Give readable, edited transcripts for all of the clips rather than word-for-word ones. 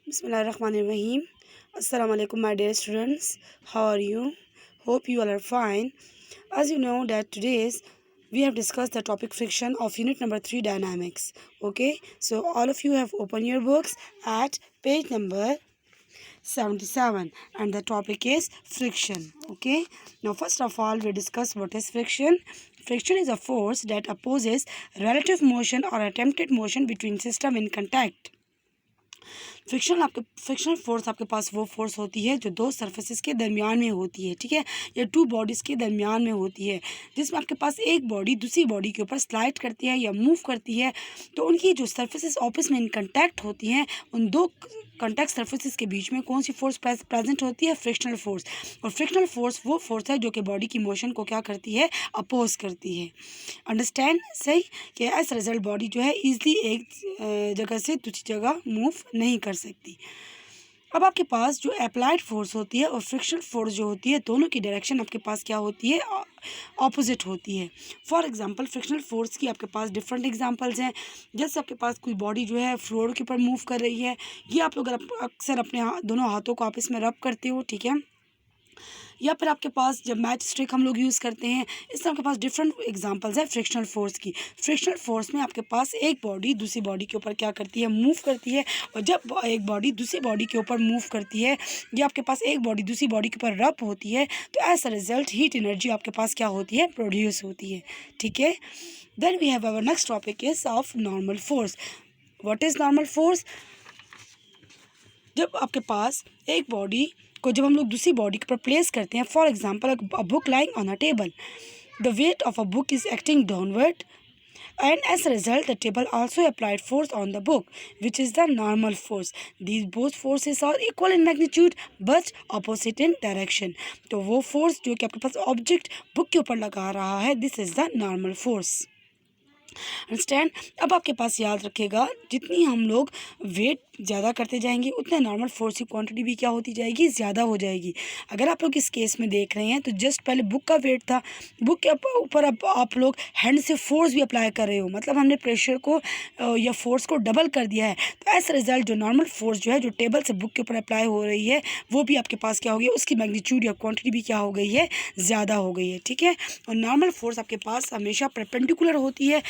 Bismillahirrahmanirrahim. Assalamu alaikum, my dear students. How are you? Hope you all are fine. As you know that today's we have discussed the topic friction of unit number 3 dynamics. Okay, so all of you have opened your books at page number 77 and the topic is friction. Okay, now first of all we discuss what is friction. Friction is a force that opposes relative motion or attempted motion between system in contact. Frictional force आपके पास वो force होती है जो दो surfaces के दरमियान में होती है, ठीक है, या टू बॉडीज़ के दरमियान में होती है, जिसमें आपके पास एक बॉडी दूसरी बॉडी के ऊपर स्लाइड करती है या मूव करती है। तो उनकी जो सरफेसेस आपस में इन कंटैक्ट होती हैं, उन दो कंटैक्ट सरफेसेस के बीच में कौन सी फोर्स प्रेजेंट होती है? Frictional force. और फ्रिक्शनल फोर्स वो फोर्स है जो कि बॉडी की मोशन को क्या करती है? अपोज करती है। अंडरस्टैंड? सही कि एज रिजल्ट बॉडी जो है ईजिली एक जगह से दूसरी जगह मूव नहीं कर सकती। अब आपके पास जो अप्लाइड फोर्स होती है और फ्रिक्शनल फोर्स जो होती है, दोनों की डायरेक्शन आपके पास क्या होती है? ऑपोजिट होती है। फॉर एग्जांपल फ्रिक्शनल फोर्स की आपके पास डिफरेंट एग्जांपल्स हैं। जैसे आपके पास कोई बॉडी जो है फ्लोर के ऊपर मूव कर रही है, ये आप लोग अक्सर अपने दोनों हाथों को आपस में रब करते हो, ठीक है, या फिर आपके पास जब मैच स्टिक हम लोग यूज़ करते हैं। इस तरह आपके पास डिफरेंट एग्जांपल्स है फ्रिक्शनल फोर्स की। फ्रिक्शनल फोर्स में आपके पास एक बॉडी दूसरी बॉडी के ऊपर क्या करती है? मूव करती है। और जब एक बॉडी दूसरी बॉडी के ऊपर मूव करती है या आपके पास एक बॉडी दूसरी बॉडी के ऊपर रब होती है, तो as a result heat energy आपके पास क्या होती है? प्रोड्यूस होती है, ठीक है। Then we have our next topic is of normal force. What is normal force? जब आपके पास एक बॉडी को जब हम लोग दूसरी बॉडी के ऊपर प्लेस करते हैं, for example a book lying on a table, the weight of a book is acting downward and as a result the table also applied force on the book, which is the normal force. These both forces are equal in magnitude but opposite in direction. तो वो force जो कि आपके पास object book के ऊपर लगा रहा है, this is the normal force. Understand? अब आपके पास याद रखेगा, जितनी हम लोग वेट ज़्यादा करते जाएंगे उतने नॉर्मल फोर्स की क्वांटिटी भी क्या होती जाएगी? ज़्यादा हो जाएगी। अगर आप लोग इस केस में देख रहे हैं तो जस्ट पहले बुक का वेट था, बुक के ऊपर अब आप लोग हैंड से फोर्स भी अप्लाई कर रहे हो, मतलब हमने प्रेशर को या फोर्स को डबल कर दिया है। तो एज रिजल्ट जो नॉर्मल फोर्स जो है जो टेबल से बुक के ऊपर अप्लाई हो रही है, वो भी आपके पास क्या हो गई? उसकी मैग्नीट्यूड या क्वान्टिटी भी क्या हो गई है? ज़्यादा हो गई है, ठीक है। और नॉर्मल फोर्स आपके पास हमेशा परपेंडिकुलर होती है,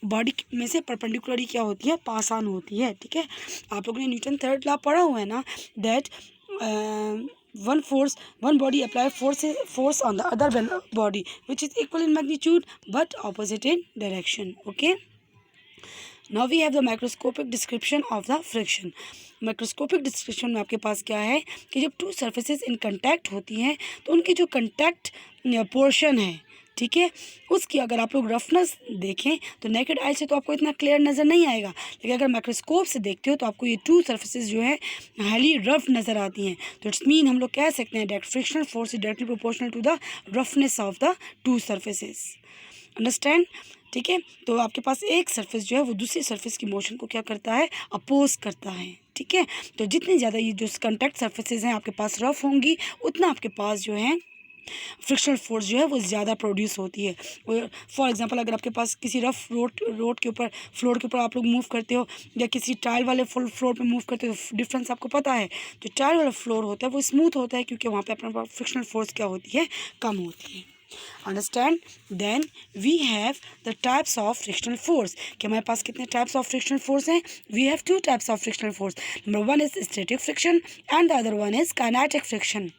बॉडी में से परपेंडिकुलर ही क्या होती है? पास ऑन होती है, ठीक है। आप लोगों ने न्यूटन थर्ड लॉ पढ़ा हुआ है ना, that one body apply force on the other body which is equal in magnitude but opposite in direction. Okay, now we have the microscopic description of the friction. Microscopic description में आपके पास क्या है कि जब टू सरफेसेस इन कंटैक्ट होती हैं तो उनकी जो कंटैक्ट पोर्शन है, ठीक है, उसकी अगर आप लोग रफनेस देखें तो नेकेड आई से तो आपको इतना क्लियर नज़र नहीं आएगा, लेकिन अगर माइक्रोस्कोप से देखते हो तो आपको ये टू सरफेसेस जो है हाईली रफ नज़र आती हैं। तो इट्स मीन हम लोग कह सकते हैं that frictional force is directly proportional to the roughness of the two surfaces. Understand? ठीक है। तो आपके पास एक सरफेस जो है वो दूसरी सरफेस की मोशन को क्या करता है? अपोज करता है, ठीक है। तो जितनी ज़्यादा ये जो कंटैक्ट सरफेसेस हैं आपके पास रफ होंगी, उतना आपके पास जो है फ्रिक्शनल फोर्स जो है वो ज़्यादा प्रोड्यूस होती है। फॉर एग्जांपल अगर आपके पास किसी रफ रोड के ऊपर फ्लोर के ऊपर आप लोग मूव करते हो या किसी टाइल वाले फ्लोर पे मूव करते हो, तो डिफरेंस आपको पता है। जो टाइल वाला फ्लोर होता है वो स्मूथ होता है क्योंकि वहाँ पे अपना फ्रिक्शनल फोर्स क्या होती है? कम होती है। Understand? Then we have the types of frictional force कि हमारे पास कितने टाइप्स ऑफ फ्रिक्शनल फोर्स हैं? We have two types of frictional force. Number one is static friction and the other one is kinetic friction.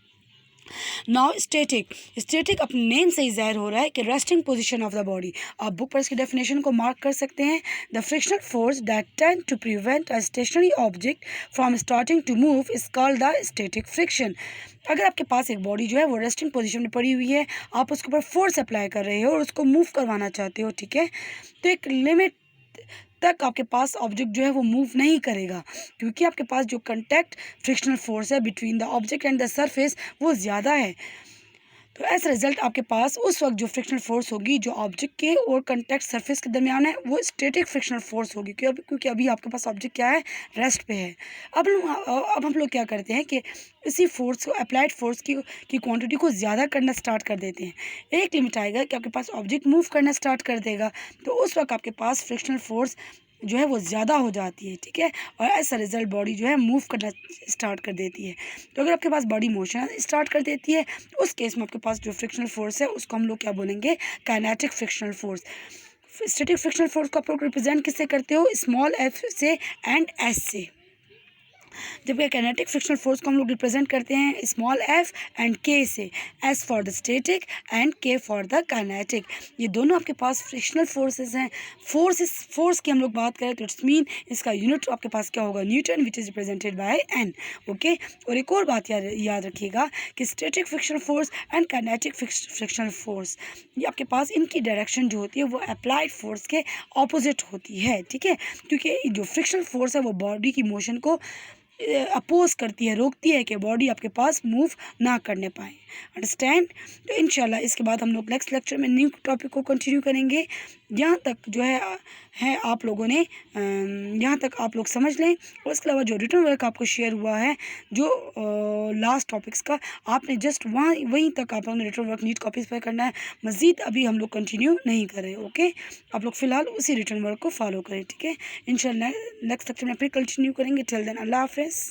Now static अपने name से ही जाहिर हो रहा है कि resting position of the body. आप बुक पर इसकी डेफिनेशन को मार्क कर सकते हैं। The frictional force that tend to prevent a stationary object from starting to move is called the static friction. अगर आपके पास एक बॉडी जो है वो रेस्टिंग पोजीशन में पड़ी हुई है, आप उसके ऊपर फोर्स अप्लाई कर रहे हो और उसको मूव करवाना चाहते हो, ठीक है, तो एक लिमिट तक आपके पास ऑब्जेक्ट जो है वो मूव नहीं करेगा क्योंकि आपके पास जो कंटैक्ट फ्रिक्शनल फोर्स है between the object and the surface वो ज़्यादा है। तो एज रिजल्ट आपके पास उस वक्त जो फ्रिक्शनल फोर्स होगी जो ऑब्जेक्ट के और कंटैक्ट सरफेस के दरमियान है वो स्टैटिक फ्रिक्शनल फोर्स होगी क्योंकि अभी आपके पास ऑब्जेक्ट क्या है? रेस्ट पे है। अब हम लोग क्या करते हैं कि इसी फोर्स को अप्लाइड फोर्स की क्वांटिटी को ज़्यादा करना स्टार्ट कर देते हैं। एक लिमिट आएगा कि आपके पास ऑब्जेक्ट मूव करना स्टार्ट कर देगा, तो उस वक्त आपके पास फ्रिक्शनल फोर्स जो है वो ज़्यादा हो जाती है, ठीक है, और एज अ रिजल्ट बॉडी जो है मूव करना स्टार्ट कर देती है। तो अगर आपके पास बॉडी मोशन स्टार्ट कर देती है तो उस केस में आपके पास जो फ्रिक्शनल फोर्स है उसको हम लोग क्या बोलेंगे, kinetic frictional force. Static frictional force को आप लोग रिप्रेजेंट किससे करते हो, स्मॉल एफ से एंड एस से, जबकि काइनेटिक फ्रिक्शनल फोर्स को हम लोग रिप्रेजेंट करते हैं स्मॉल एफ एंड के से, S for the static and के फॉर द काइनेटिक। ये दोनों आपके पास फ्रिक्शनल फोर्सेस हैं। फोर्स की हम लोग बात करें तो इट्स मीन इसका यूनिट आपके पास क्या होगा, Newton, which is represented by N. Okay, और एक और बात याद रखिएगा कि static frictional force and kinetic frictional force, ये आपके पास इनकी डायरेक्शन जो होती है वो अप्लाइड फोर्स के ऑपोजिट होती है, ठीक है, क्योंकि जो फ्रिक्शनल फोर्स है वो बॉडी की मोशन को अपोज करती है, रोकती है कि बॉडी आपके पास मूव ना करने पाए। अंडरस्टैंड। तो इंशाल्लाह इसके बाद हम लोग नेक्स्ट लेक्चर में न्यू टॉपिक को कंटिन्यू करेंगे। यहाँ तक जो है आप लोगों ने यहाँ तक आप लोग समझ लें, और इसके अलावा जो रिटर्न वर्क आपको शेयर हुआ है जो लास्ट टॉपिक्स का, आपने जस्ट वहीं तक आप लोगों ने रिटर्न वर्क नीट कॉपीज़ पर करना है। मज़ीद अभी हम लोग कंटिन्यू नहीं करें। ओके, आप लोग फ़िलहाल उसी रिटर्न वर्क को फॉलो करें, ठीक है। इंशाल्लाह नेक्स्ट लेक्चर में फिर कंटिन्यू करेंगे। टिल देन अल्लाह हाफ़िज़।